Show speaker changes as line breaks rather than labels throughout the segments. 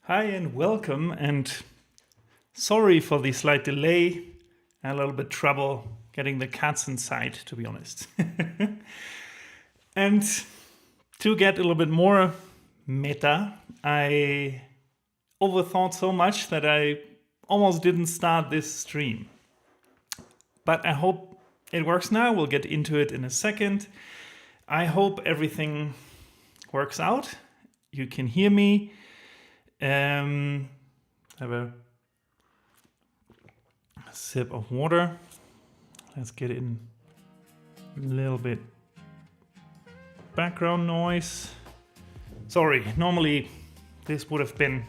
Hi and welcome, and sorry for the slight delay. I had a little bit trouble getting the cats inside, to be honest. And to get a little bit more meta, I overthought so much that I almost didn't start this stream. But I hope it works now. We'll get into it in a second. I hope everything works out. You can hear me. Have a sip of water. Let's get in a little bit background noise. Sorry, normally this would have been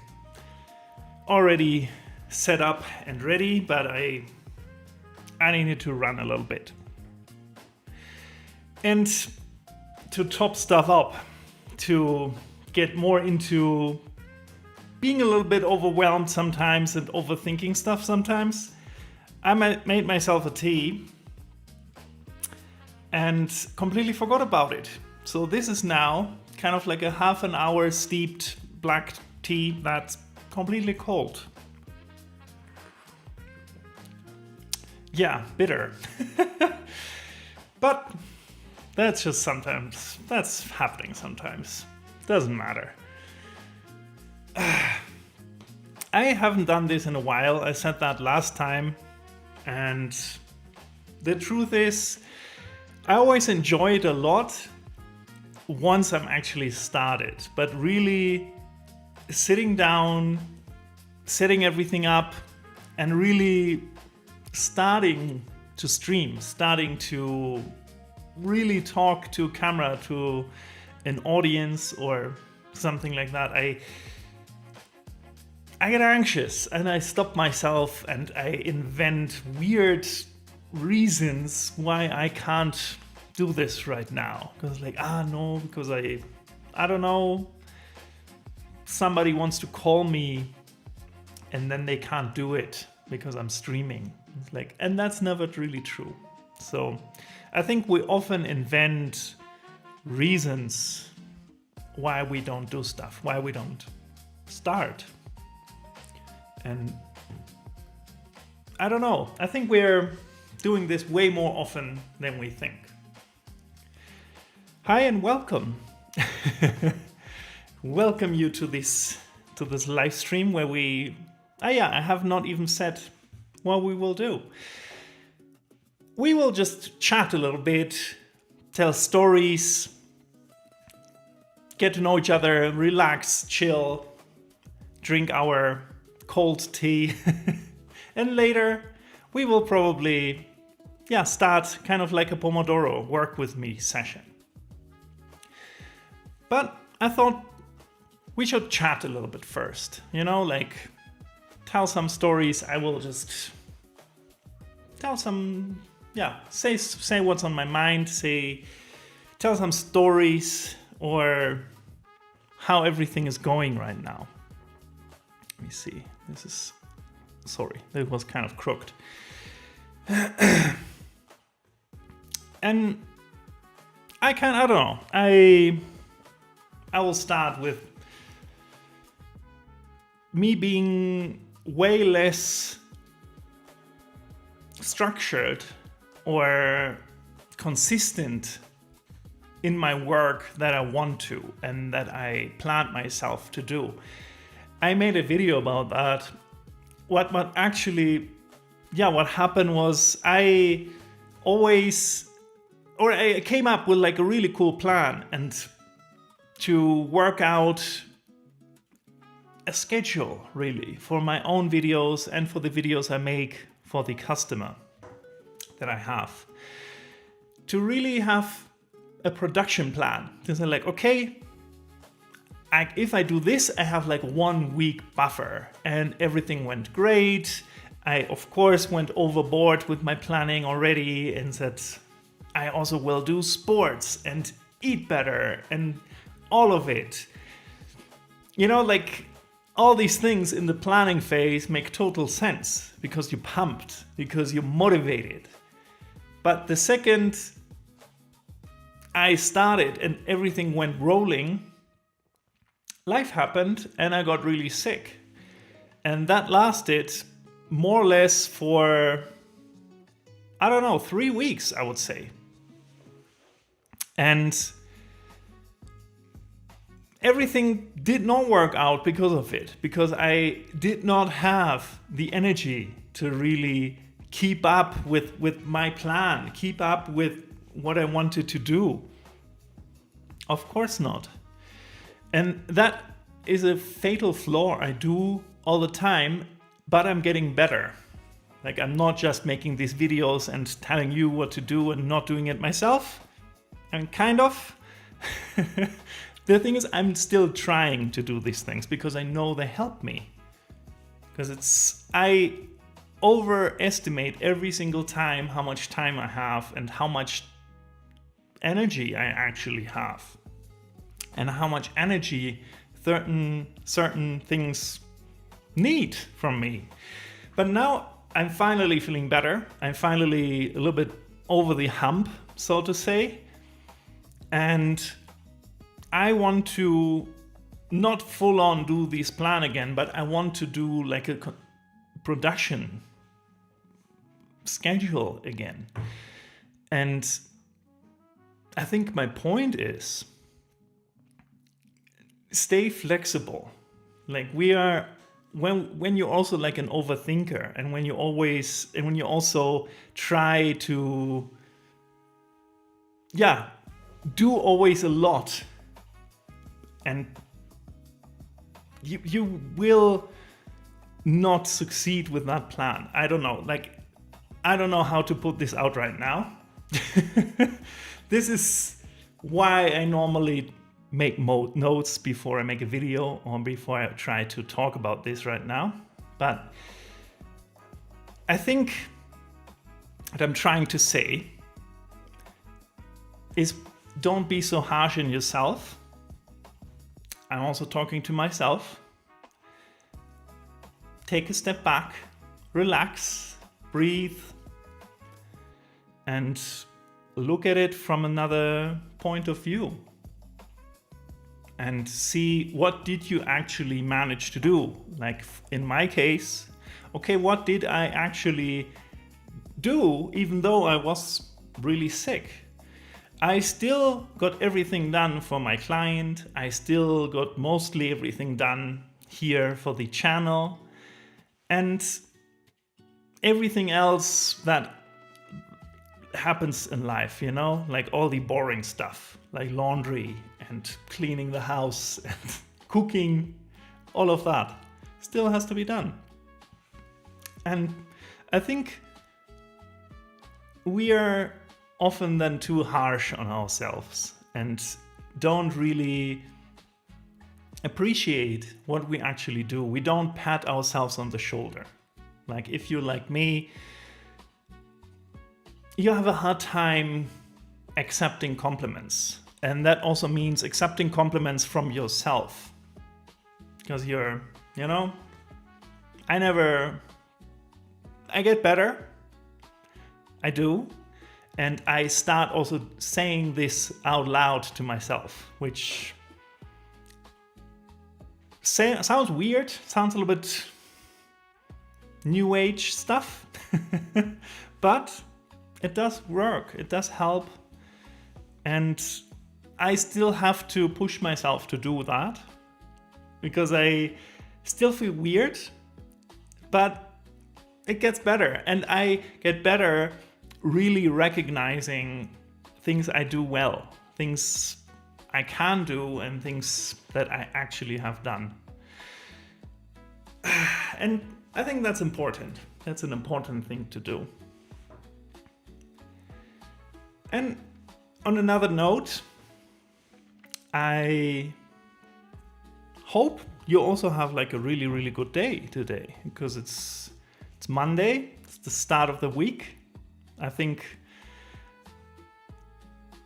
already set up and ready, but I needed to run a little bit. And to top stuff up, to get more into being a little bit overwhelmed sometimes and overthinking stuff sometimes, I made myself a tea and completely forgot about it. So this is now kind of like a half an hour steeped black tea that's completely cold. Yeah, bitter. But that's just sometimes, that's happening sometimes. Doesn't matter. I haven't done this in a while. I said that last time. And the truth is, I always enjoy it a lot once I'm actually started. But really sitting down, setting everything up, and really starting to stream, starting to really talk to camera, to an audience or something like that, I get anxious and I stop myself and I invent weird reasons why I can't do this right now. Because no, because I don't know, somebody wants to call me and then they can't do it because I'm streaming. It's and that's never really true. So I think we often invent reasons why we don't do stuff, why we don't start. And I don't know, I think we're doing this way more often than we think. Hi and welcome. Welcome you to this live stream where I have not even said what we will do. We will just chat a little bit, tell stories, get to know each other, relax, chill, drink our cold tea. And later we will probably start kind of like a Pomodoro work with me session. But I thought we should chat a little bit first, tell some stories. I will just tell some, say what's on my mind, tell some stories or how everything is going right now. Let me see. That was kind of crooked. And I don't know. I will start with me being way less structured or consistent in my work that I want to and that I planned myself to do. I made a video about that. What happened was I came up with a really cool plan and to work out a schedule really for my own videos and for the videos I make for the customer that I have. To really have a production plan. To say okay, if I do this, I have 1 week buffer and everything went great. I, of course, went overboard with my planning already and said, I also will do sports and eat better and all of it. All these things in the planning phase make total sense because you're pumped, because you're motivated. But the second I started and everything went rolling, life happened and I got really sick. And that lasted more or less for, I don't know, 3 weeks, I would say. And everything did not work out because of it, because I did not have the energy to really keep up with my plan, keep up with what I wanted to do. Of course not. And that is a fatal flaw I do all the time, but I'm getting better. Like, I'm not just making these videos and telling you what to do and not doing it myself. I'm kind of. The thing is, I'm still trying to do these things because I know they help me. Because I overestimate every single time how much time I have and how much energy I actually have. And how much energy certain things need from me. But now I'm finally feeling better. I'm finally a little bit over the hump, so to say. And I want to not full on do this plan again, but I want to do like a production schedule again. And I think my point is, stay flexible. Like, we are, when you're also like an overthinker, and when you also try to do always a lot, and you will not succeed with that plan. I don't know how to put this out right now. This is why I normally make notes before I make a video or before I try to talk about this right now. But I think what I'm trying to say is, don't be so harsh on yourself. I'm also talking to myself. Take a step back, relax, breathe, and look at it from another point of view. And see, what did you actually manage to do? Like in my case, okay, what did I actually do even though I was really sick? I still got everything done for my client. I still got mostly everything done here for the channel. And everything else that happens in life, like all the boring stuff, like laundry and cleaning the house and cooking, all of that still has to be done. And I think we are often then too harsh on ourselves and don't really appreciate what we actually do. We don't pat ourselves on the shoulder. Like, if you're like me, you have a hard time accepting compliments. And that also means accepting compliments from yourself. Because I get better. I do. And I start also saying this out loud to myself, which sounds weird, sounds a little bit new age stuff, but it does work, it does help. And I still have to push myself to do that because I still feel weird, but it gets better. And I get better really recognizing things I do well, things I can do, and things that I actually have done. And I think that's important. That's an important thing to do. And on another note, I hope you also have like a really, really good day today, because it's Monday, it's the start of the week. I think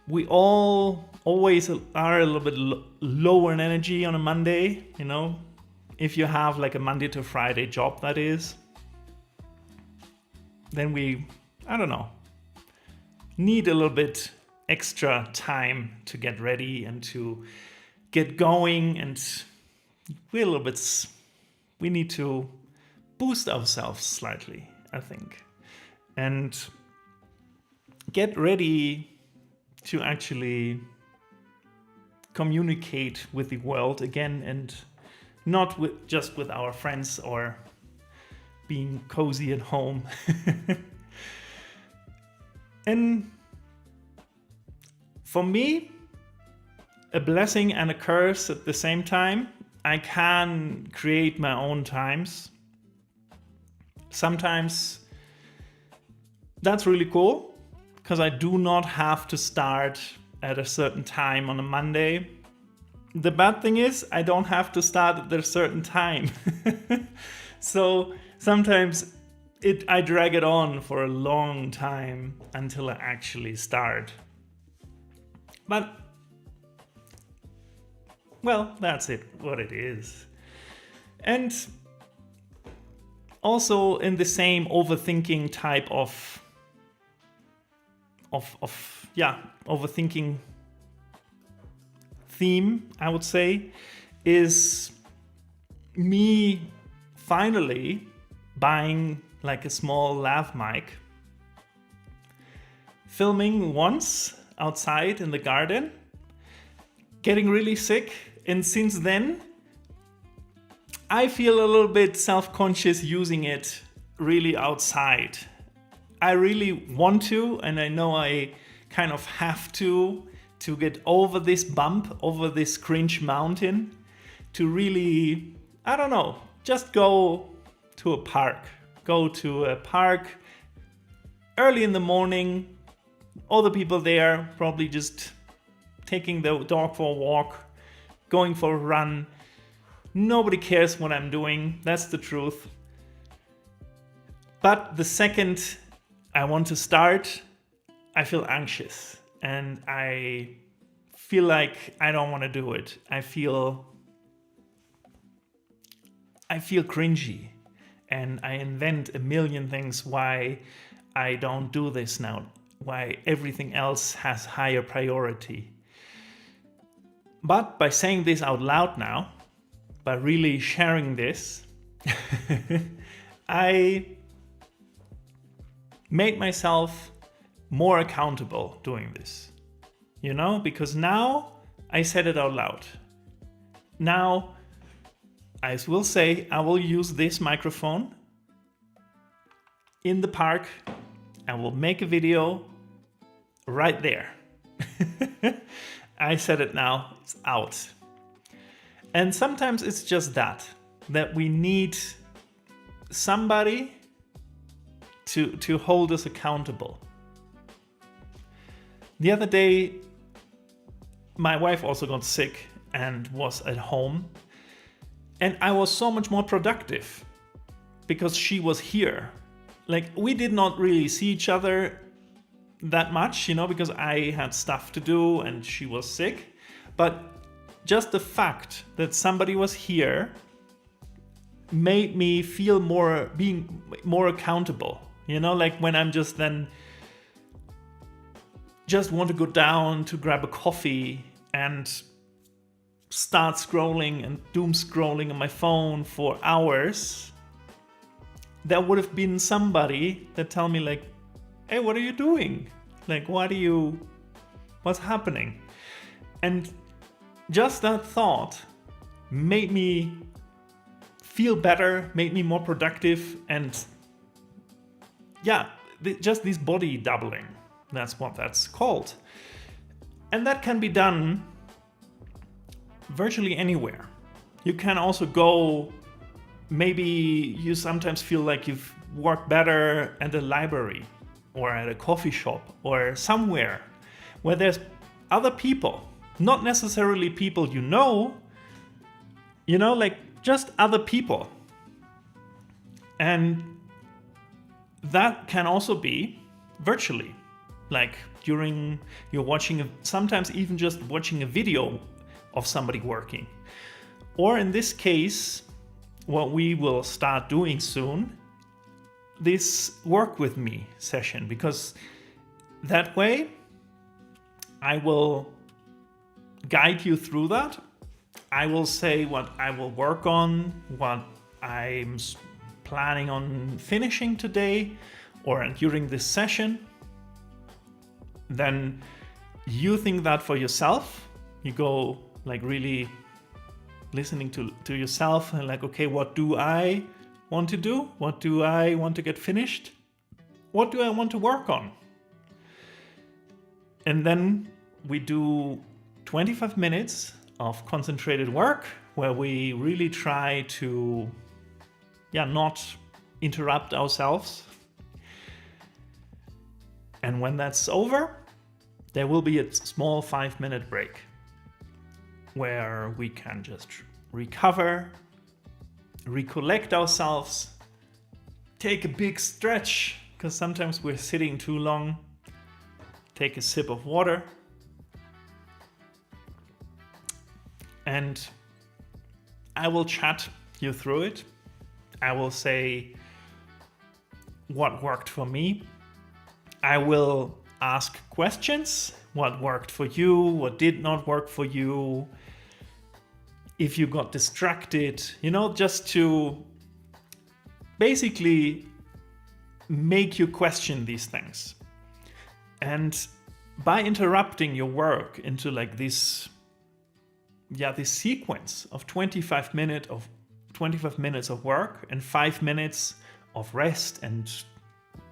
we all always are a little bit lower in energy on a Monday, if you have like a Monday to Friday job, that is, then we, need a little bit extra time to get ready and to get going and we're a little bit, we need to boost ourselves slightly, I think, and get ready to actually communicate with the world again, and not just with our friends or being cozy at home. And for me, a blessing and a curse at the same time. I can create my own times. Sometimes that's really cool, because I do not have to start at a certain time on a Monday. The bad thing is I don't have to start at a certain time. So sometimes I drag it on for a long time until I actually start. But, well, that's it, what it is. And also in the same overthinking type of overthinking theme, I would say, is me finally buying like a small lav mic, filming once outside in the garden, getting really sick, and since then I feel a little bit self-conscious using it really outside. I really want to, and I know I kind of have to get over this bump, over this cringe mountain, to really, I don't know, just go to a park. Go to a park early in the morning, all the people there probably just taking the dog for a walk, going for a run. Nobody cares what I'm doing, that's the truth. But the second I want to start, I feel anxious and I feel like I don't want to do it. I feel cringy, and I invent a million things why I don't do this now, why everything else has higher priority. But by saying this out loud now, by really sharing this, I made myself more accountable doing this. You know, because now I said it out loud. Now, I will say I will use this microphone in the park. I will make a video right there. I said it now, it's out. And sometimes it's just that we need somebody to hold us accountable. The other day, my wife also got sick and was at home. And I was so much more productive because she was here. Like, we did not really see each other that much, you know, because I had stuff to do and she was sick. But just the fact that somebody was here made me feel being more accountable. You know, like when I'm just want to go down to grab a coffee and start scrolling and doom scrolling on my phone for hours, there would have been somebody that tell me like, hey, what are you doing? Like, what's happening? And just that thought made me feel better, made me more productive, and just this body doubling. That's what that's called. And that can be done virtually anywhere. You can also go, maybe you sometimes feel like you've worked better at a library or at a coffee shop or somewhere where there's other people, not necessarily people you know, like just other people. And that can also be virtually, like during you're watching, sometimes even just watching a video of somebody working. Or in this case, what we will start doing soon, this work with me session, because that way I will guide you through that. I will say what I will work on, what I'm planning on finishing today or during this session. Then you think that for yourself. You go like really listening to yourself and like, okay, what do I want to do? What do I want to get finished? What do I want to work on? And then we do 25 minutes of concentrated work where we really try to not interrupt ourselves. And when that's over, there will be a small 5-minute break where we can just recover, recollect ourselves, take a big stretch, because sometimes we're sitting too long, take a sip of water, and I will chat you through it. I will say what worked for me. I will ask questions. What worked for you? What did not work for you? If you got distracted, just to basically make you question these things. And by interrupting your work into like this sequence of 25 minutes of work and 5 minutes of rest and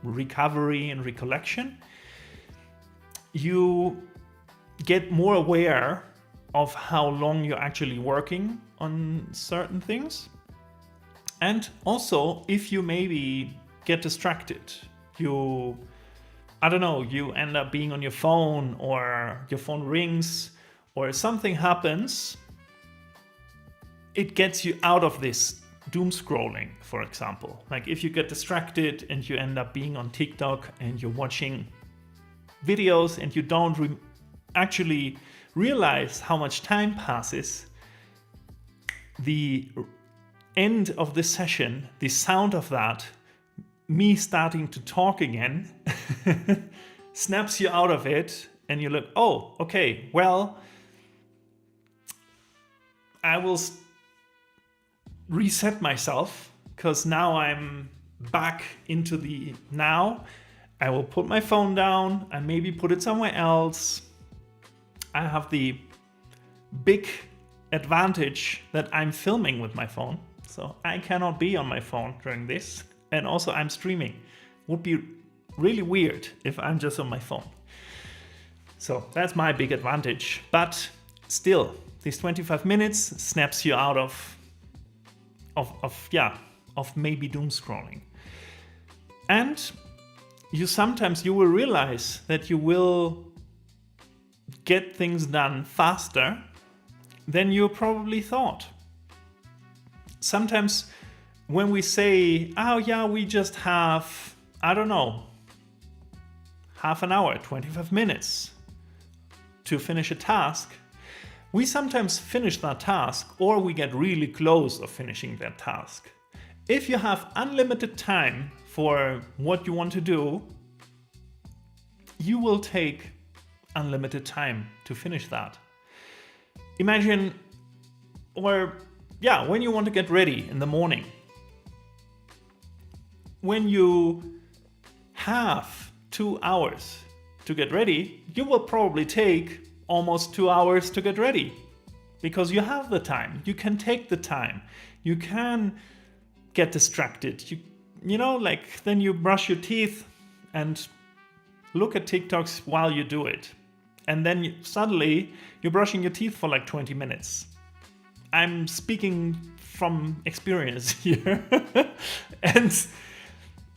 recovery and recollection, you get more aware of how long you're actually working on certain things. And also, if you maybe get distracted, you end up being on your phone, or your phone rings, or something happens, it gets you out of this doom scrolling, for example. Like if you get distracted and you end up being on TikTok and you're watching videos and you don't actually realize how much time passes, the end of the session, the sound of that, me starting to talk again, snaps you out of it, and you look, oh, okay, well, I will reset myself, because now I'm back into the now. I will put my phone down and maybe put it somewhere else. I have the big advantage that I'm filming with my phone, so I cannot be on my phone during this. And also I'm streaming. Would be really weird if I'm just on my phone. So that's my big advantage. But still, these 25 minutes snaps you out of maybe doom scrolling. And you will realize that you will get things done faster than you probably thought. Sometimes when we say, we just have, half an hour, 25 minutes to finish a task, we sometimes finish that task, or we get really close of finishing that task. If you have unlimited time for what you want to do, you will take unlimited time to finish that. Imagine, when you want to get ready in the morning, when you have 2 hours to get ready, you will probably take almost 2 hours to get ready, because you have the time. You can take the time. You can get distracted. Then you brush your teeth and look at TikToks while you do it. And then suddenly you're brushing your teeth for like 20 minutes. I'm speaking from experience here. And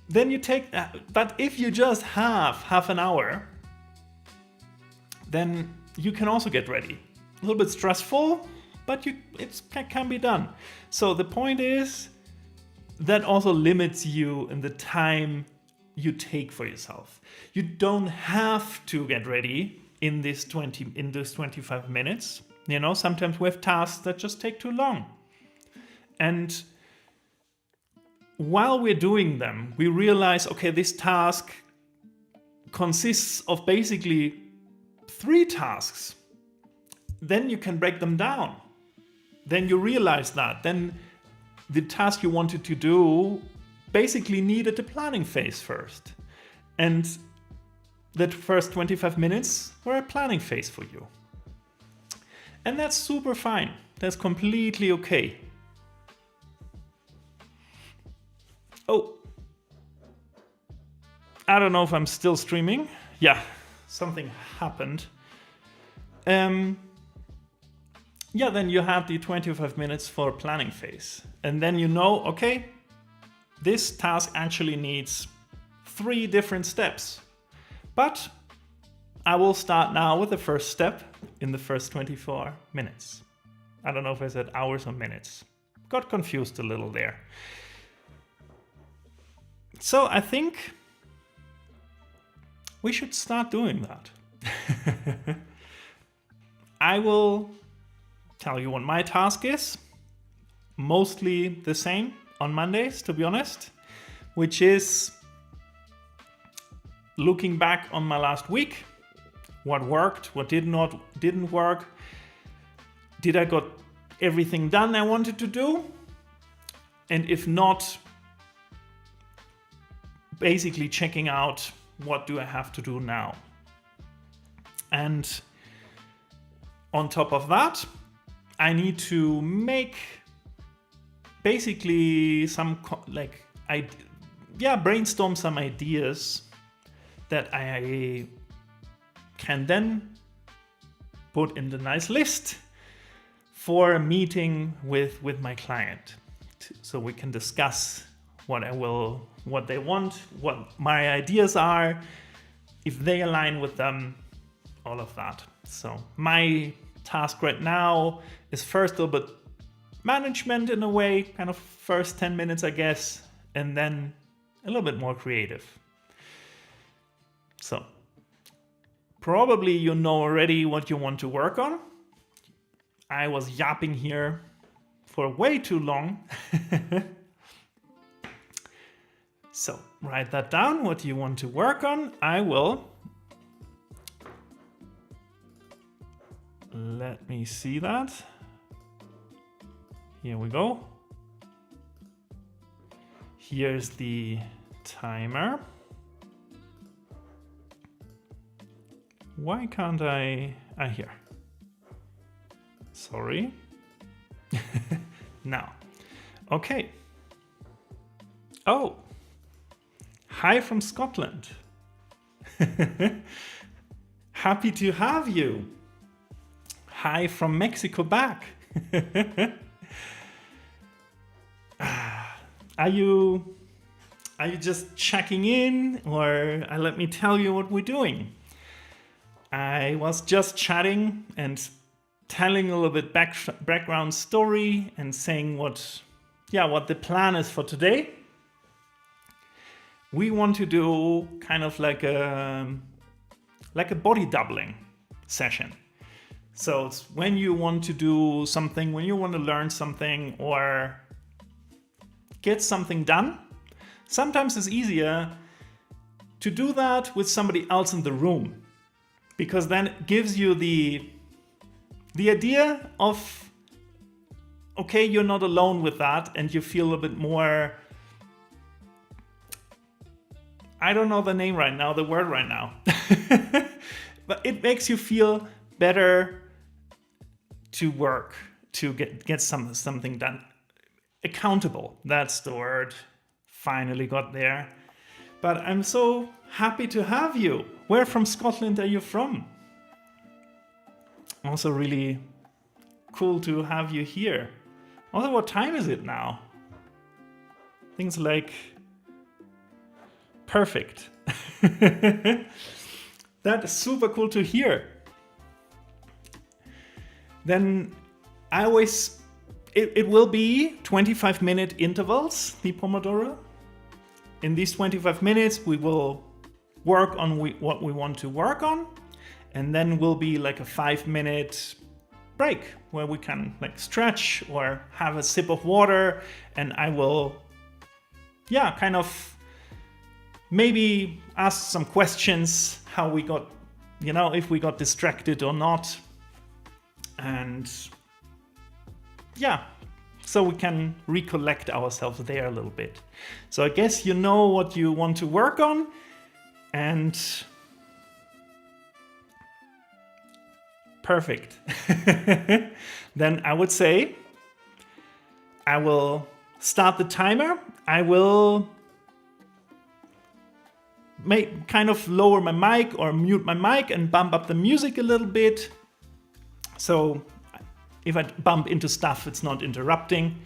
then you take that. But if you just have half an hour, then you can also get ready. A little bit stressful, but it can be done. So the point is, that also limits you in the time you take for yourself. You don't have to get ready in this 25 minutes. Sometimes we have tasks that just take too long. And while we're doing them, we realize, okay, this task consists of basically 3 tasks. Then you can break them down. then you realize that. Then the task you wanted to do basically needed a planning phase first. And that first 25 minutes were a planning phase for you. And that's super fine. That's completely okay. Oh, I don't know if I'm still streaming. Yeah, something happened. Yeah, then you have the 25 minutes for planning phase. And then you know, okay, this task actually needs 3 different steps. But I will start now with the first step in the first 24 minutes. I don't know if I said hours or minutes. Got confused a little there. So I think we should start doing that. I will tell you what my task is. Mostly the same on Mondays, to be honest, which is looking back on my last week. What worked, what didn't work. Did I got everything done I wanted to do? And if not, basically checking out what do I have to do now. And on top of that, I need to make basically brainstorm some ideas that I can then put in the nice list for a meeting with my client, so we can discuss what they want, what my ideas are, if they align with them, all of that. So my task right now is first a little bit management in a way, kind of first 10 minutes, I guess, and then a little bit more creative. So probably you know already what you want to work on. I was yapping here for way too long. So write that down, what you want to work on. I will. Let me see that. Here we go. Here's the timer. Why can't I? Here. Sorry. Now. Okay. Oh. Hi from Scotland. Happy to have you. Hi from Mexico back. Are you just checking in, or let me tell you what we're doing? I was just chatting and telling a little bit background story and saying what the plan is for today. We want to do kind of like a body doubling session. So it's when you want to do something, when you want to learn something or get something done. Sometimes it's easier to do that with somebody else in the room, because then it gives you the idea of, okay, you're not alone with that, and you feel a bit more, I don't know the word right now, but it makes you feel better to work, to get something done. Accountable, that's the word. Finally got there. But I'm so happy to have you. Where from Scotland are you from? Also really cool to have you here. Also, what time is it now? Things like perfect. That is super cool to hear. Then it will be 25-minute intervals, the Pomodoro. In these 25 minutes, we will work on what we want to work on. And then will be like a 5-minute break where we can like stretch or have a sip of water. And I will, kind of maybe ask some questions, how we got, if we got distracted or not. And yeah, so we can recollect ourselves there a little bit. So I guess you know what you want to work on, and perfect. Then I would say I will start the timer. I will kind of lower my mic or mute my mic and bump up the music a little bit. So if I bump into stuff, it's not interrupting.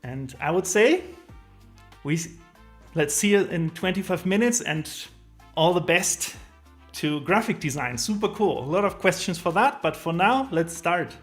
And I would say let's see it in 25 minutes, and all the best to graphic design. Super cool. A lot of questions for that, but for now, let's start.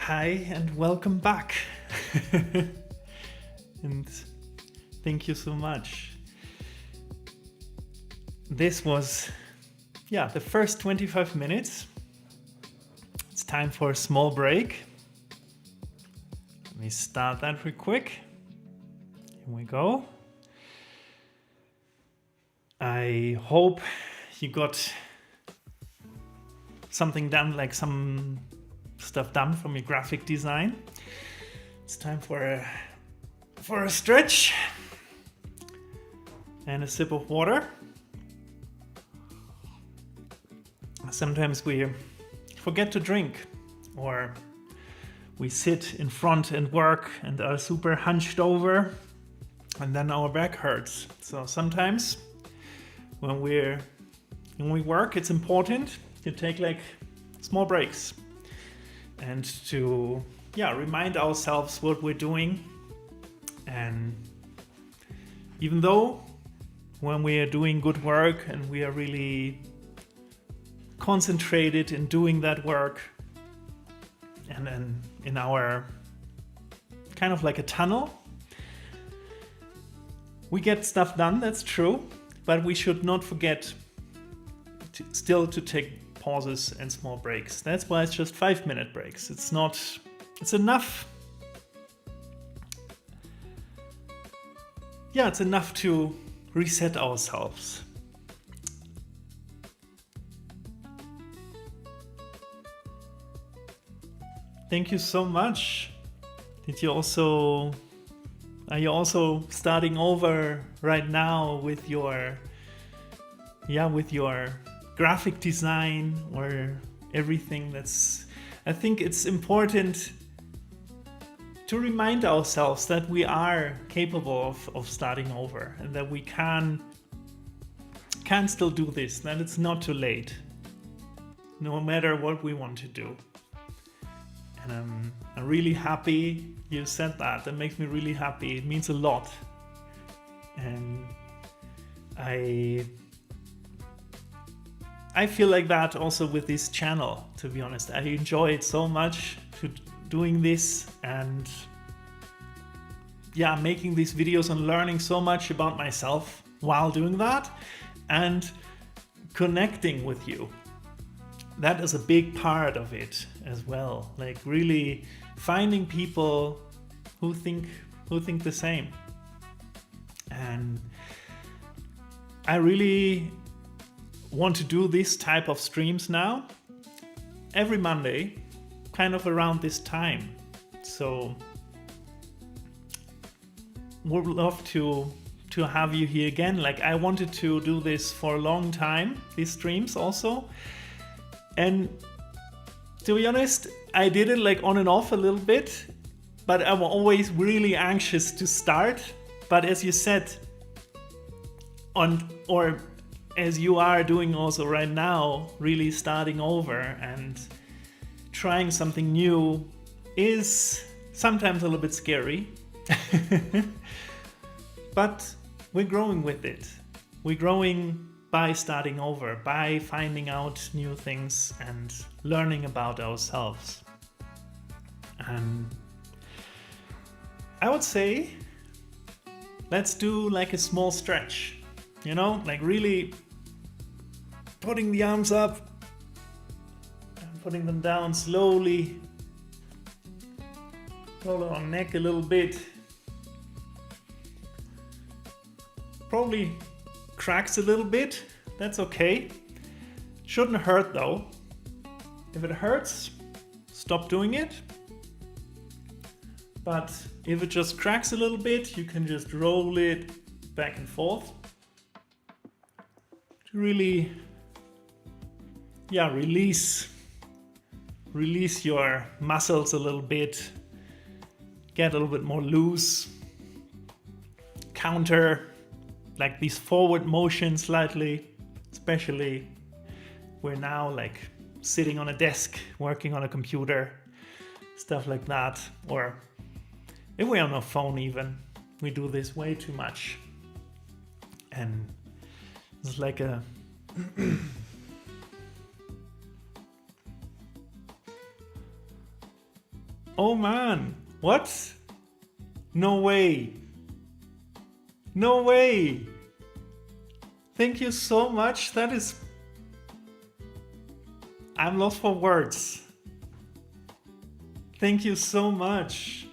Hi and welcome back. And thank you so much. This was, the first 25 minutes. It's time for a small break. Let me start that real quick. Here we go. I hope you got something done, like some stuff done from your graphic design. It's time for a stretch and a sip of water. Sometimes we forget to drink, or we sit in front and work and are super hunched over, and then our back hurts. So sometimes when we work, it's important to take like small breaks and to remind ourselves what we're doing. And even though when we are doing good work and we are really concentrated in doing that work, and then in our kind of like a tunnel, we get stuff done, that's true, but we should not forget to take pauses and small breaks. That's why it's just 5-minute breaks. It's enough. Yeah, it's enough to reset ourselves. Thank you so much. Are you also starting over right now with your graphic design or everything? I think it's important to remind ourselves that we are capable of starting over, and that we can still do this, that it's not too late, no matter what we want to do. And I'm really happy you said that. That makes me really happy. It means a lot. And I feel like that also with this channel, to be honest. I enjoy it so much doing this, and making these videos and learning so much about myself while doing that, and connecting with you. That is a big part of it as well. Like really finding people who think the same. And I really want to do this type of streams now every Monday, kind of around this time. So would love to have you here again. Like I wanted to do this for a long time, these streams also. And to be honest, I did it like on and off a little bit, but I'm always really anxious to start. But as you said, or as you are doing also right now, really starting over and trying something new is sometimes a little bit scary. But we're growing with it. We're growing by starting over, by finding out new things and learning about ourselves. And I would say, let's do like a small stretch, like really putting the arms up and putting them down slowly. Roll our neck a little bit. Probably cracks a little bit, that's okay. Shouldn't hurt though. If it hurts, stop doing it. But if it just cracks a little bit, you can just roll it back and forth to really release your muscles a little bit, get a little bit more loose, counter like these forward motions slightly, especially we're now like sitting on a desk, working on a computer, stuff like that. Or if we're on a phone even, we do this way too much. And it's like a Oh man, what? No way. No way. Thank you so much. That is... I'm lost for words. Thank you so much.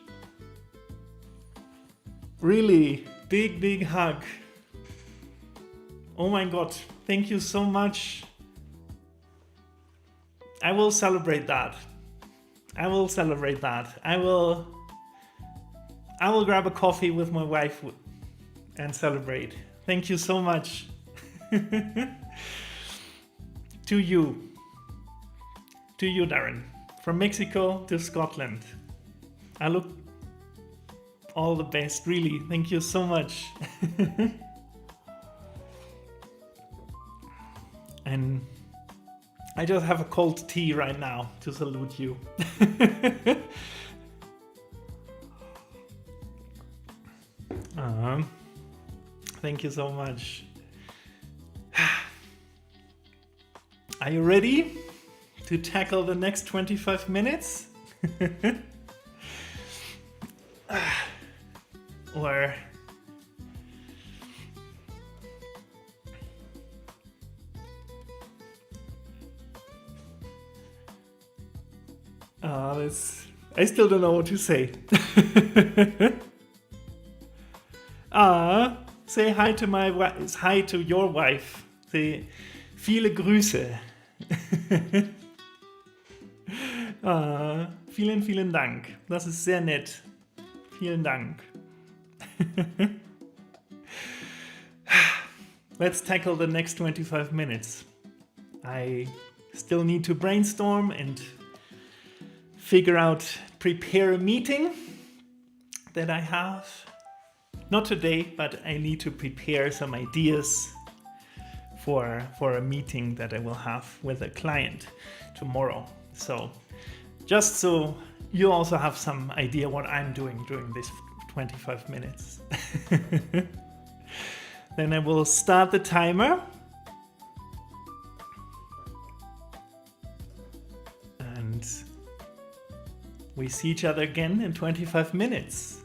Really, big hug. Oh my god, thank you so much. I will celebrate that. I will celebrate that. I will grab a coffee with my wife and celebrate. Thank you so much. To you, Darren. From Mexico to Scotland. I look all the best, really. Thank you so much. And I just have a cold tea right now to salute you. Thank you so much. Are you ready to tackle the next 25 minutes? Or I still don't know what to say. Say hi to my wife. Hi to your wife. Say viele Grüße. Vielen Dank. Das ist sehr nett. Vielen Dank. Let's tackle the next 25 minutes. I still need to brainstorm and prepare a meeting that I have. Not today, but I need to prepare some ideas for a meeting that I will have with a client tomorrow. So just so you also have some idea what I'm doing during this 25 minutes. Then I will start the timer. And we see each other again in 25 minutes.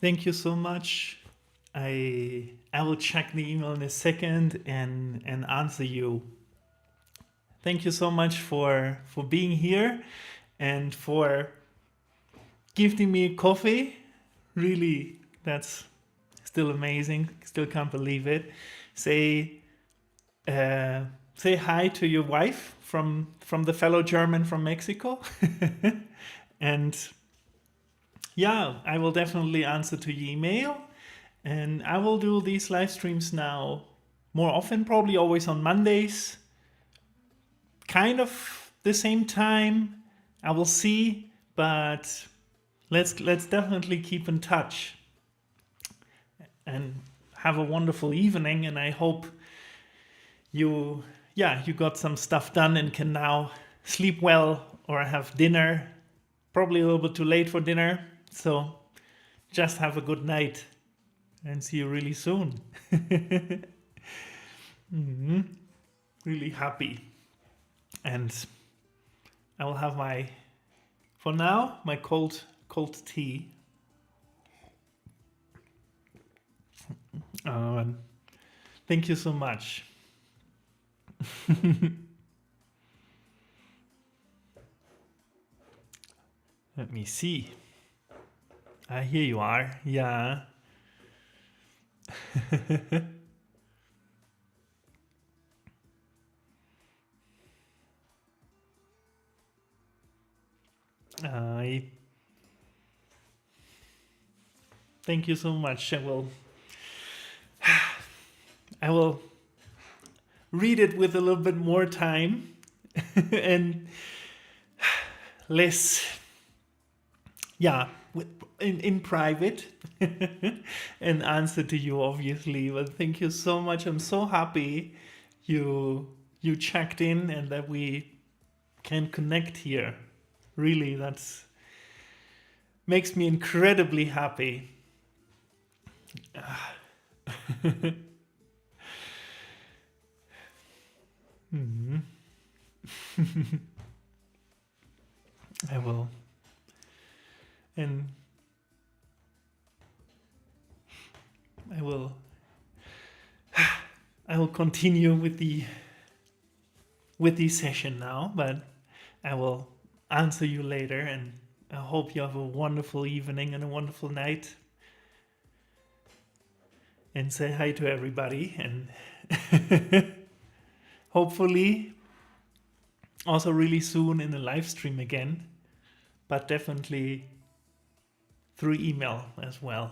Thank you so much. I will check the email in a second and answer you. Thank you so much for being here and for gifting me a coffee. Really, that's still amazing. Still can't believe it. Say say hi to your wife from the fellow German from Mexico. And yeah, I will definitely answer to your email. And I will do these live streams now more often, probably always on Mondays. Kind of the same time. I will see, but let's definitely keep in touch. And have a wonderful evening, and I hope you got some stuff done and can now sleep well or have dinner. Probably a little bit too late for dinner, so just have a good night and see you really soon. Really happy. And I will have for now, my cold tea. Thank you so much. Let me see. Here you are. Yeah. Thank you so much. I will read it with a little bit more time and less, in private and answer to you, obviously. But thank you so much. I'm so happy you checked in and that we can connect here. Really, that's makes me incredibly happy. I will. And I will continue with the session now, but I will answer you later, and I hope you have a wonderful evening and a wonderful night. And say hi to everybody, and hopefully also really soon in a live stream again, but definitely through email as well.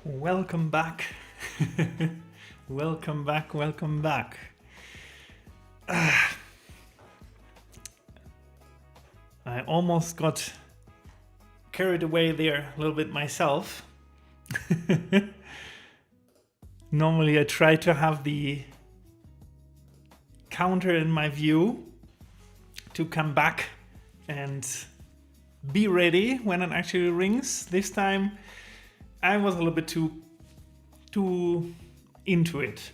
Welcome back. Welcome back, welcome back. I almost got carried away there a little bit myself. Normally I try to have the counter in my view to come back and be ready when it actually rings. This time I was a little bit too into it.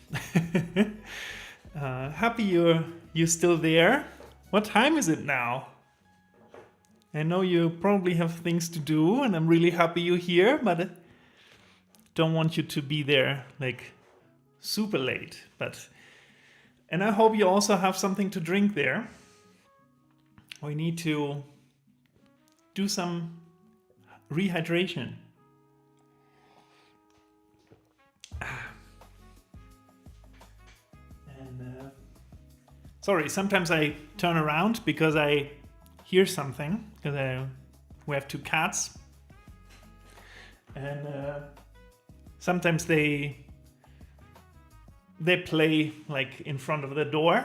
Happy you're still there. What time is it now? I know you probably have things to do, and I'm really happy you're here, but I don't want you to be there like super late. And I hope you also have something to drink there. We need to do some rehydration. Sorry, sometimes I turn around because I hear something, because we have 2 cats. And sometimes they play like in front of the door.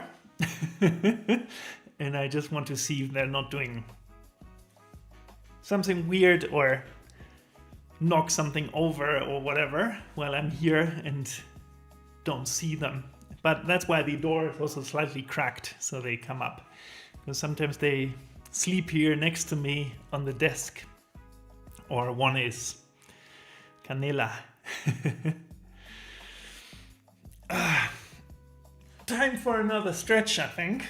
And I just want to see if they're not doing something weird or knock something over or whatever while I'm here and don't see them. But that's why the door is also slightly cracked, so they come up. Because sometimes they sleep here next to me on the desk. Or one is Canela. Time for another stretch, I think.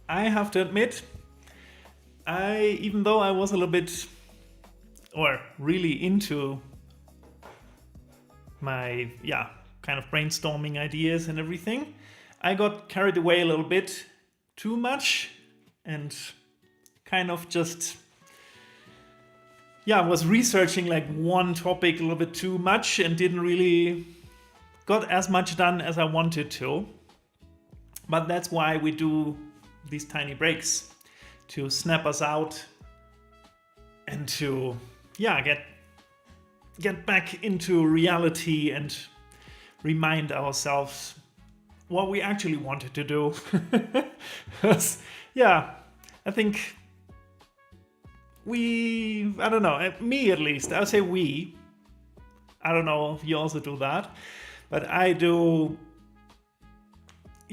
I have to admit, even though I was a little bit, or really into my, kind of brainstorming ideas and everything, I got carried away a little bit too much and kind of just, was researching like one topic a little bit too much and didn't really got as much done as I wanted to. But that's why we do these tiny breaks, to snap us out and to, get back into reality and remind ourselves what we actually wanted to do. Because, I think I don't know, me at least, I'll say we. I don't know if you also do that, but I do.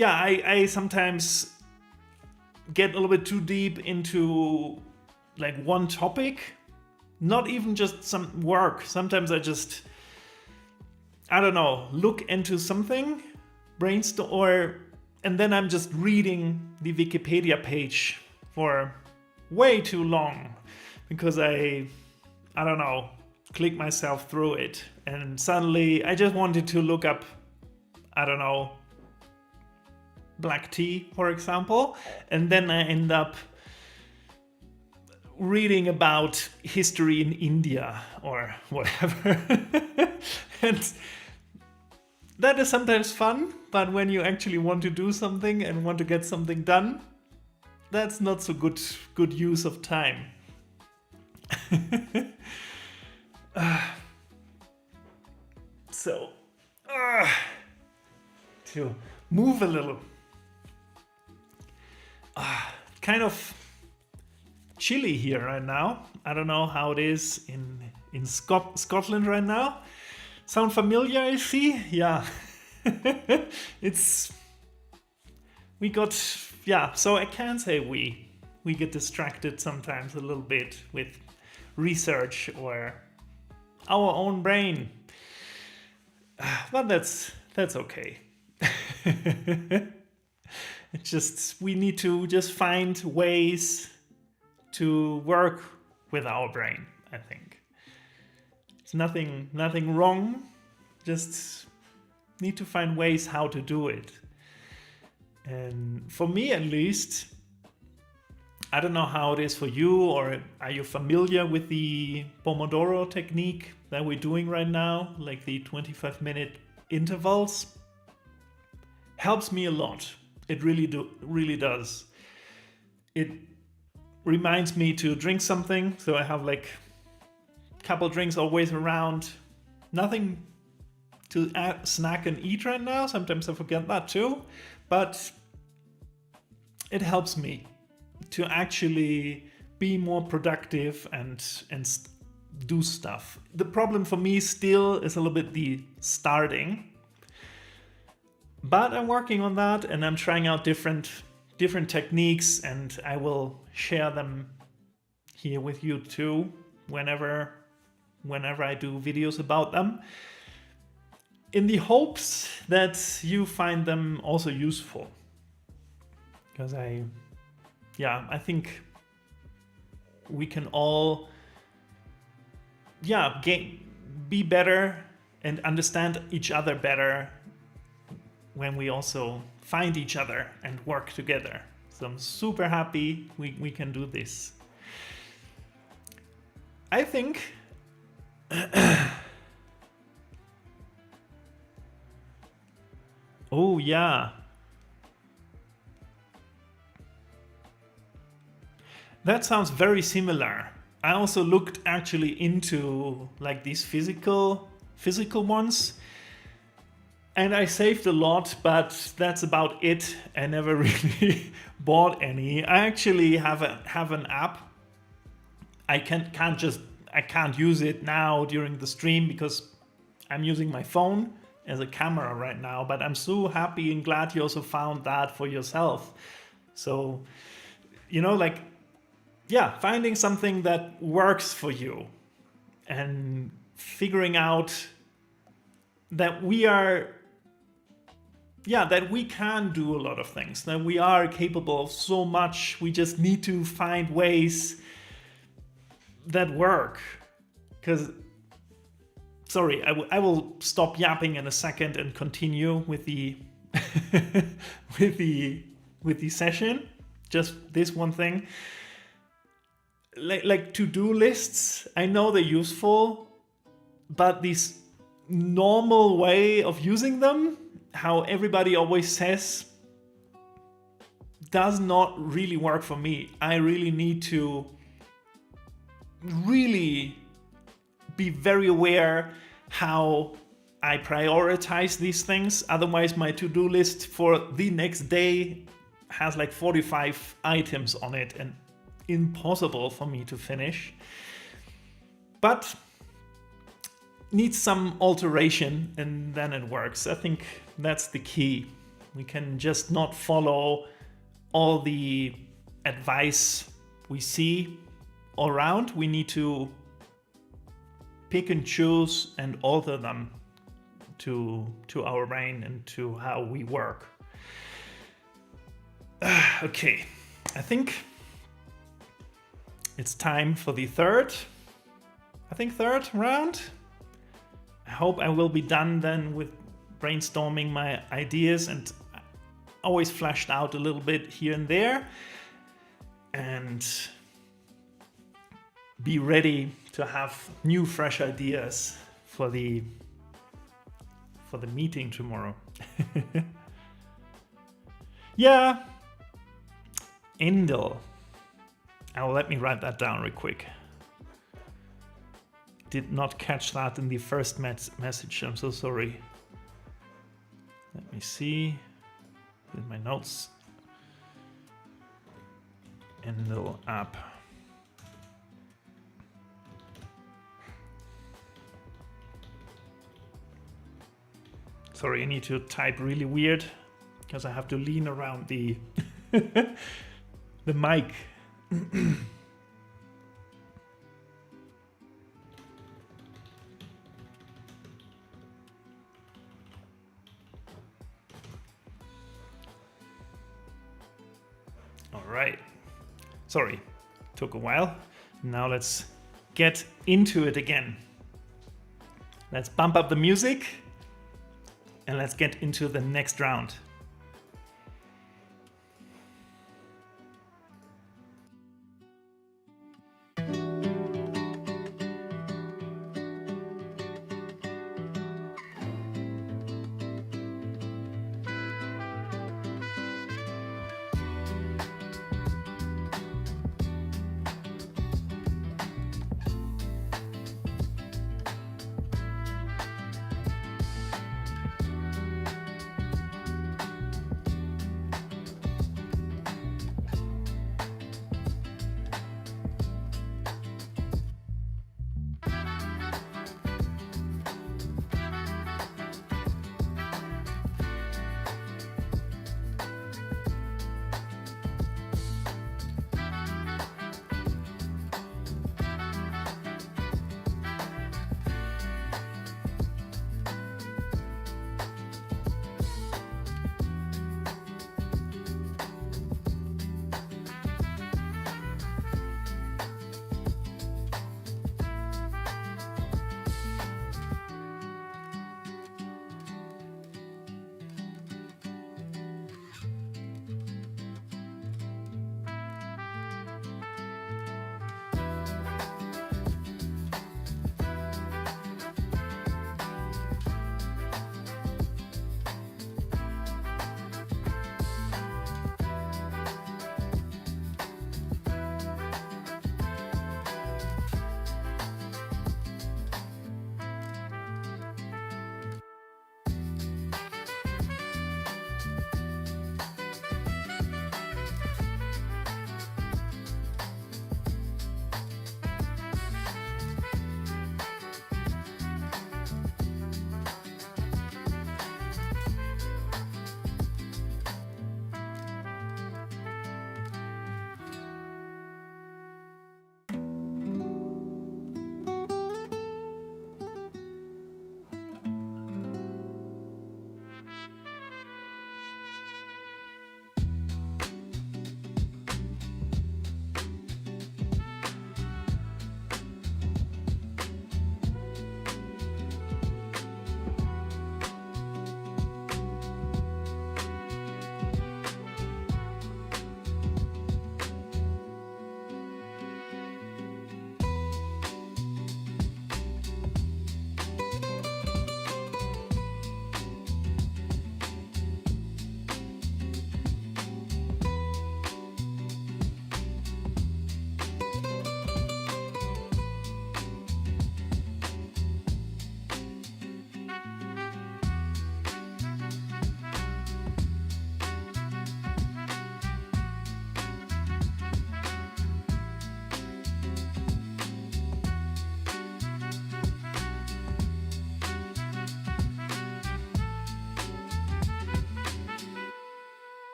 I sometimes get a little bit too deep into like one topic, not even just some work. Sometimes I just, look into something, brainstorm, and then I'm just reading the Wikipedia page for way too long because I click myself through it, and suddenly I just wanted to look up, black tea, for example, and then I end up reading about history in India or whatever. And that is sometimes fun, but when you actually want to do something and want to get something done, that's not so good use of time. To move a little. Kind of chilly here right now. I don't know how it is in Scotland right now. Sound familiar, I see? Yeah. So I can say we get distracted sometimes a little bit with research or our own brain. But that's okay. It's just, we need to just find ways to work with our brain, I think. It's nothing wrong, just need to find ways how to do it. And for me at least, I don't know how it is for you, or are you familiar with the Pomodoro technique that we're doing right now, like the 25-minute intervals? Helps me a lot. It really does. It reminds me to drink something, so I have like couple drinks always around. Nothing to snack and eat right now. Sometimes I forget that too. But it helps me to actually be more productive and do stuff. The problem for me still is a little bit the starting. But I'm working on that, and I'm trying out different techniques, and I will share them here with you too whenever I do videos about them, in the hopes that you find them also useful. Because I think we can all be better and understand each other better when we also find each other and work together. So I'm super happy we can do this. I think oh yeah, that sounds very similar. I also looked actually into like these physical ones, and I saved a lot, but that's about it. I never really bought any. I actually have an app. I can't use it now during the stream because I'm using my phone as a camera right now, but I'm so happy and glad you also found that for yourself. So, finding something that works for you and figuring out that we can do a lot of things, that we are capable of so much. We just need to find ways that work. Because, sorry, I will stop yapping in a second and continue with the with the session. Just this one thing. Like to-do lists, I know they're useful, but this normal way of using them, how everybody always says, does not really work for me. I really need to really be very aware how I prioritize these things. Otherwise, my to-do list for the next day has like 45 items on it and impossible for me to finish. But needs some alteration, and then it works. I think that's the key. We can just not follow all the advice we see all around. We need to pick and choose and alter them to our brain and to how we work. Okay, I think it's time for the third round. I hope I will be done then with brainstorming my ideas, and always flashed out a little bit here and there, and be ready to have new fresh ideas for the meeting tomorrow. Yeah, Indel. Oh, let me write that down real quick. Did not catch that in the first message. I'm so sorry. Let me see in my notes. Indel app. Sorry, I need to type really weird because I have to lean around the the mic. All right. Sorry, took a while. Now let's get into it again. Let's bump up the music and let's get into the next round.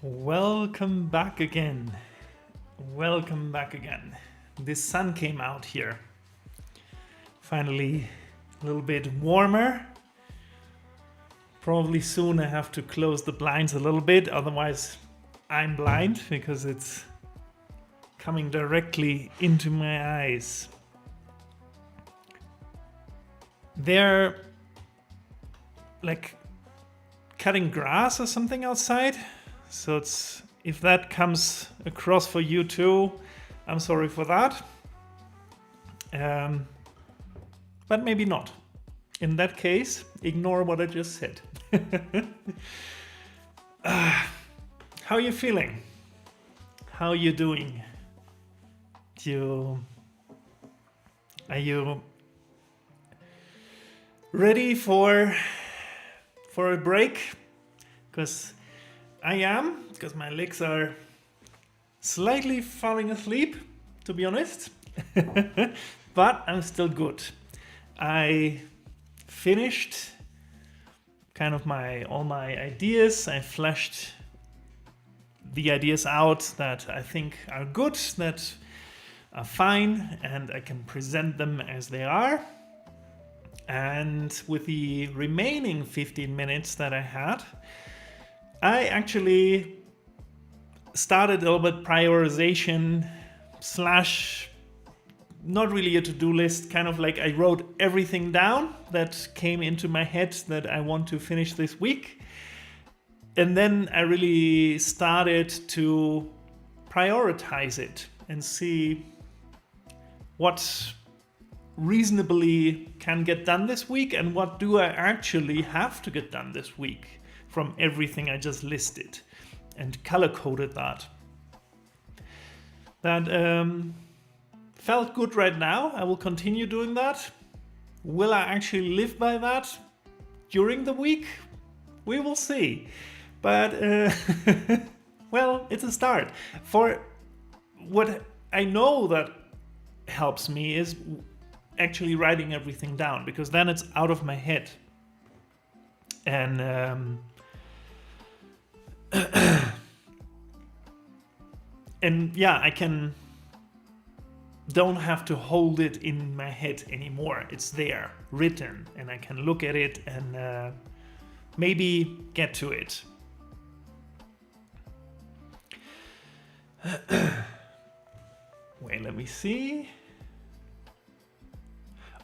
Welcome back again. Welcome back again. The sun came out here. Finally, a little bit warmer. Probably soon I have to close the blinds a little bit, otherwise I'm blind because it's coming directly into my eyes. They're like cutting grass or something outside. So if that comes across for you too, I'm sorry for that. But maybe not. In that case, ignore what I just said. How are you feeling? How are you doing? Are you ready for a break? Because I am, because my legs are slightly falling asleep, to be honest. But I'm still good. I finished kind of all my ideas. I fleshed the ideas out that I think are good, that are fine, and I can present them as they are. And with the remaining 15 minutes that I had, I actually started a little bit prioritization / not really a to-do list, kind of like I wrote everything down that came into my head that I want to finish this week. And then I really started to prioritize it and see what reasonably can get done this week and what do I actually have to get done this week from everything I just listed, and color-coded that. That felt good right now. I will continue doing that. Will I actually live by that during the week? We will see. But, well, it's a start. For what I know that helps me is actually writing everything down, because then it's out of my head. And and yeah, don't have to hold it in my head anymore. It's there, written, and I can look at it and maybe get to it. Wait, let me see.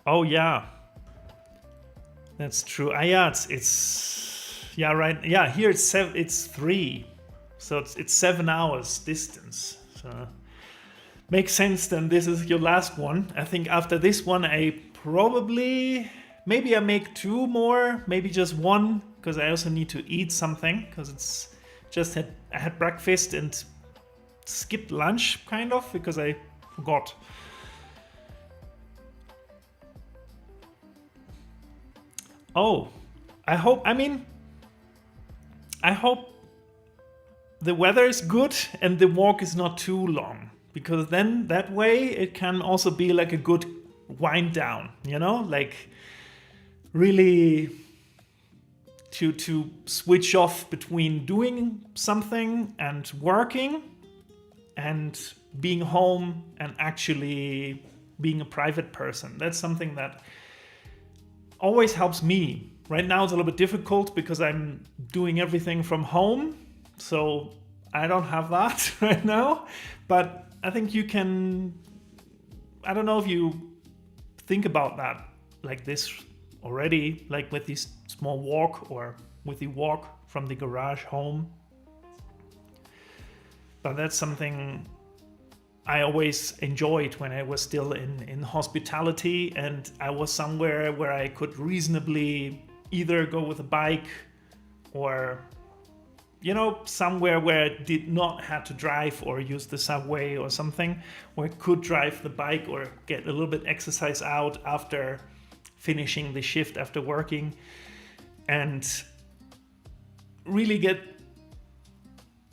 Oh yeah, that's true. Yeah, it's yeah, right. Yeah, here it's 3, so it's 7 hours distance. So makes sense. Then this is your last one. I think after this one, maybe I make 2 more, maybe just 1, because I also need to eat something. Because I had breakfast and skipped lunch kind of because I forgot. Oh, I hope the weather is good and the walk is not too long, because then that way it can also be like a good wind down, like really to switch off between doing something and working and being home and actually being a private person. That's something that always helps me. Right now it's a little bit difficult because I'm doing everything from home, so I don't have that right now. But I think you can, I don't know if you think about that like this already, like with this small walk or with the walk from the garage home. But that's something I always enjoyed when I was still in hospitality and I was somewhere where I could reasonably either go with a bike or, somewhere where I did not have to drive or use the subway or something, where I could drive the bike or get a little bit exercise out after finishing the shift after working and really get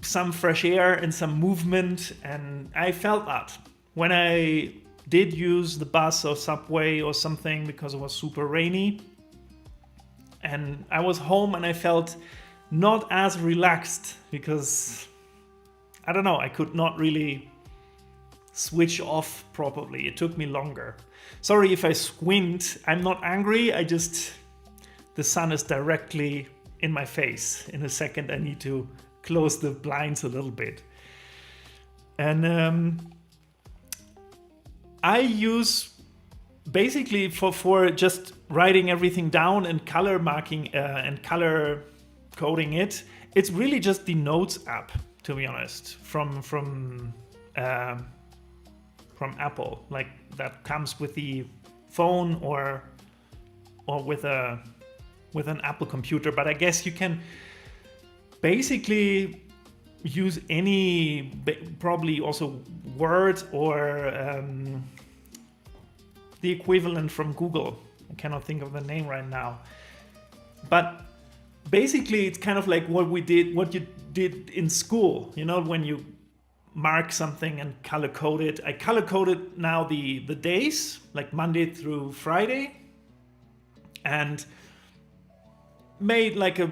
some fresh air and some movement. And I felt that when I did use the bus or subway or something because it was super rainy and I was home and I felt not as relaxed because I don't know, I could not really switch off properly. It took me longer. Sorry if I squint. I'm not angry. The sun is directly in my face. In a second, I need to close the blinds a little bit. And I use basically for just writing everything down and color marking and color coding it. It's really just the Notes app, to be honest, from Apple, like that comes with the phone or with an Apple computer. But I guess you can basically use any, probably also Word or the equivalent from Google. I cannot think of the name right now. But basically it's kind of like what you did in school, when you mark something and color code it. I color coded now the days, like Monday through Friday, and made like a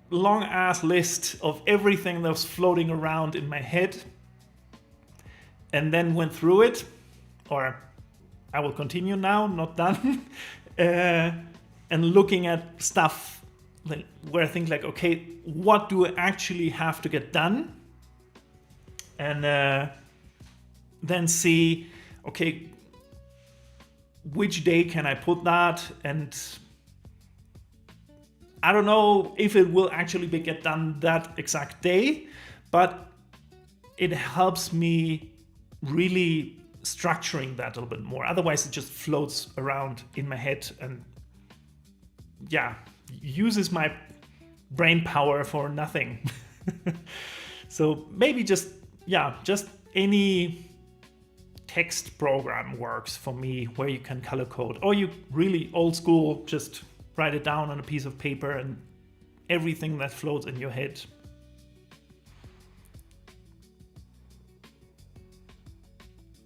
long ass list of everything that was floating around in my head, and then went through it, or I will continue now, not done, and looking at stuff like, where I think like, okay, what do I actually have to get done? And then see, okay, which day can I put that? And I don't know if it will actually get done that exact day, but it helps me really structuring that a little bit more. Otherwise, it just floats around in my head and uses my brain power for nothing. So maybe just any text program works for me where you can color code, or you really old school, just write it down on a piece of paper and everything that floats in your head.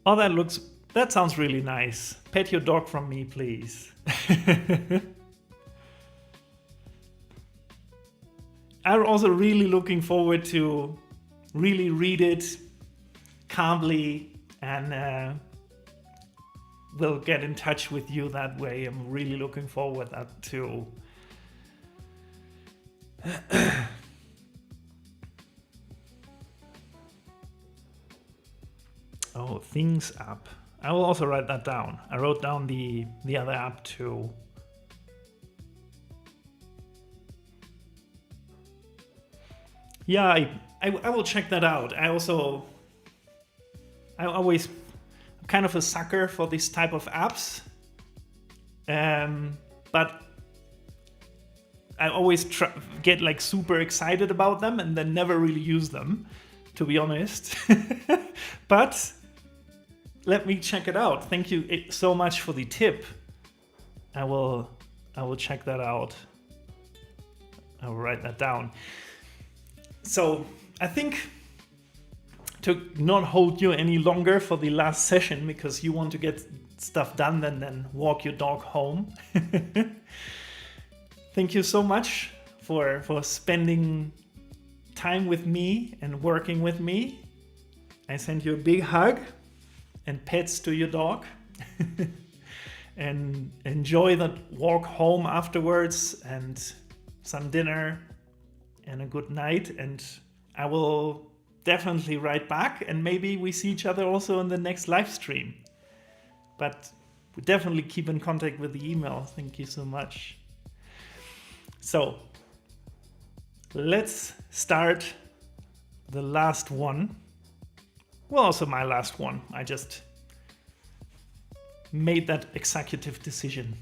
Oh, that sounds really nice. Pet your dog from me, please. I'm also really looking forward to really read it calmly, and we'll get in touch with you that way. I'm really looking forward to that too. Oh, Things app. I will also write that down. I wrote down the other app too. Yeah, I will check that out. I'm kind of a sucker for this type of apps. But I always get like super excited about them and then never really use them, to be honest. But let me check it out. Thank you so much for the tip. I will check that out. I will write that down. So I think to not hold you any longer for the last session, because you want to get stuff done and then walk your dog home. Thank you so much for spending time with me and working with me. I send you a big hug and pets to your dog. And enjoy that walk home afterwards, and some dinner and a good night. And I will definitely write back, and maybe we see each other also in the next live stream. But we definitely keep in contact with the email. Thank you so much. So let's start the last one. Well, also my last one. I just made that executive decision.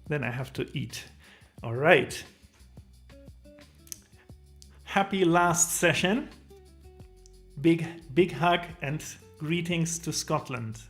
Then I have to eat. All right. Happy last session. Big hug and greetings to Scotland.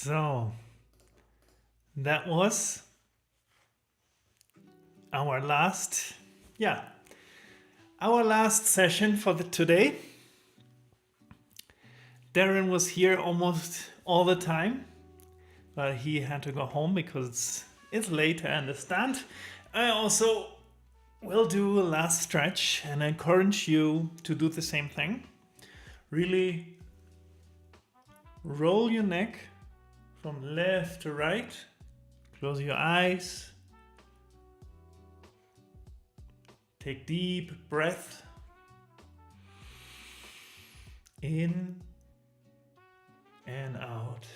So that was our last session for today. Darren was here almost all the time, but he had to go home because it's late, I understand. I also will do a last stretch and encourage you to do the same thing. Really roll your neck from left to right. Close your eyes. Take deep breath. In and out.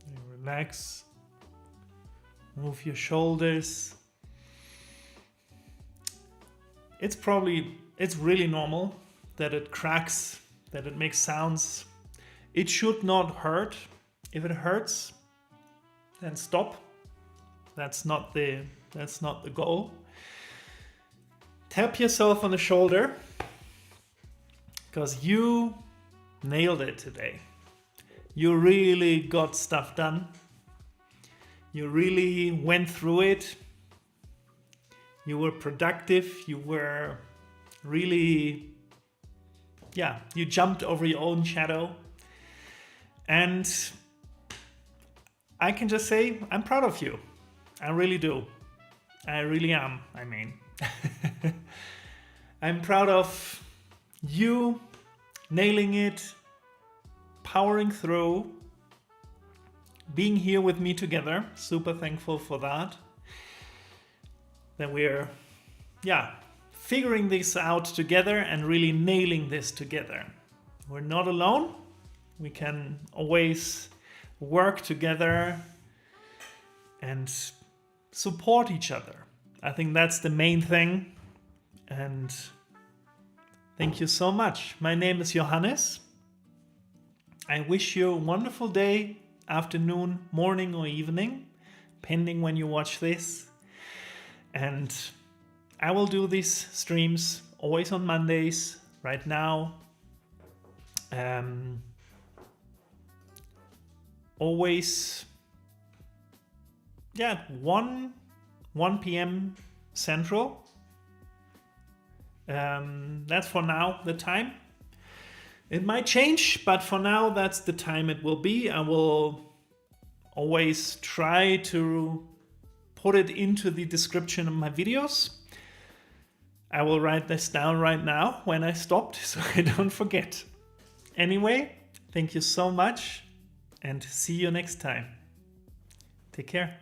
And relax. Move your shoulders. It's really normal that it cracks, that it makes sounds. It should not hurt. If it hurts, then stop. That's not the goal. Tap yourself on the shoulder because you nailed it today. You really got stuff done. You really went through it. You were productive. You were really, you jumped over your own shadow. And I can just say, I'm proud of you. I really do. I really am, I mean. I'm proud of you nailing it, powering through, being here with me together. Super thankful for that. That we're, figuring this out together and really nailing this together. We're not alone. We can always work together and support each other. I think that's the main thing. And thank you so much. My name is Johannes. I wish you a wonderful day, afternoon, morning, or evening, depending when you watch this. And I will do these streams always on Mondays. Right now, always 1 p.m. Central. That's for now the time. It might change, but for now that's the time it will be. I will always try to put it into the description of my videos. I will write this down right now when I stopped so I don't forget. Anyway, thank you so much and see you next time. Take care.